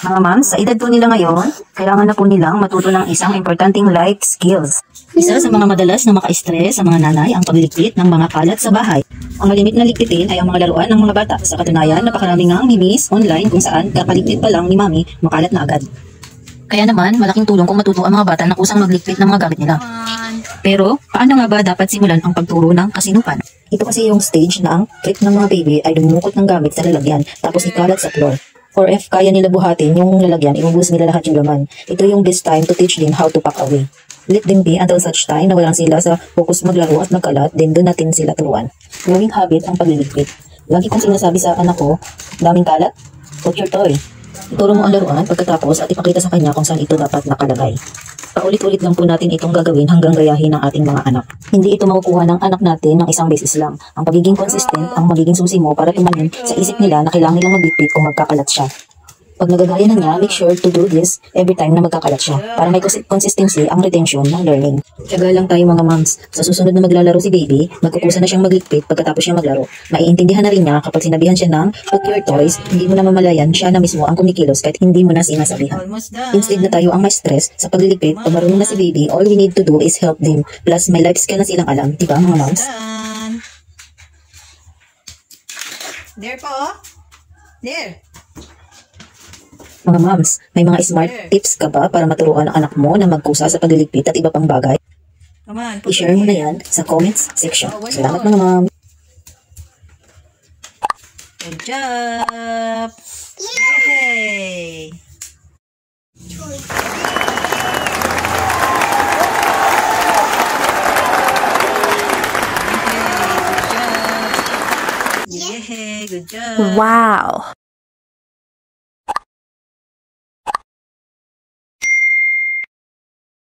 Mga moms, sa edad po nila ngayon, kailangan na po nilang matuto ng isang importanteng life skills. Isa sa mga madalas na maka-stress sa mga nanay ang pagliligpit ng mga kalat sa bahay. Ang malimit na ligpitin ay ang mga laruan ng mga bata. Sa katunayan, napakarami ngang memes online kung saan kakaligpit pa lang ni mami, makalat na agad. Kaya naman, malaking tulong kung matuto ang mga bata na kusang magligpit ng mga gamit nila. Pero, paano nga ba dapat simulan ang pagturo ng kasinupan? Ito kasi yung stage na ang trick ng mga baby ay dumukot ng gamit sa lalagyan tapos ikalat sa floor. Or if kaya nila buhatin yung lalagyan, iubos nila lahat yung laman. Ito yung best time to teach them how to pack away. Let them be until such time na walang sila sa focus maglaro at magkalat, then doon natin sila turuan. Gawing habit ang pagliligpit. Lagi kong sinasabi sa anak ko, daming kalat, put your toy. Ituro mo ang laruan pagkatapos at ipakita sa kanya kung saan ito dapat nakalagay. Paulit-ulit lang po natin itong gagawin hanggang gayahin ng ating mga anak. Hindi ito makukuha ng anak natin ng isang beses lang. Ang pagiging consistent ang magiging susi mo para tumanin sa isip nila na kailangan nilang magligpit kung magkakalat siya. Pag nagagaya na niya, make sure to do this every time na magkakalat siya para may consistency ang retention ng learning. Tiyaga lang tayo mga moms. Sa susunod na maglalaro si baby, magkukusa na siyang magligpit pagkatapos siya maglaro. Maiintindihan na rin niya kapag sinabihan siya ng put your toys, hindi mo na mamalayan siya na mismo ang kumikilos kahit hindi mo na sinasabihan. Instead na tayo ang may stress sa pagliligpit, pag marunong na si baby, all we need to do is help them. Plus, may life skill na silang alam. Diba mga moms? There po. There. Mga moms, may mga smart tips ka ba para maturuan ang anak mo na magkusa sa pagliligpit at iba pang bagay? I-share mo na yan sa comments section. Salamat mga moms! Good job! Yay! Yay! Good job! Wow!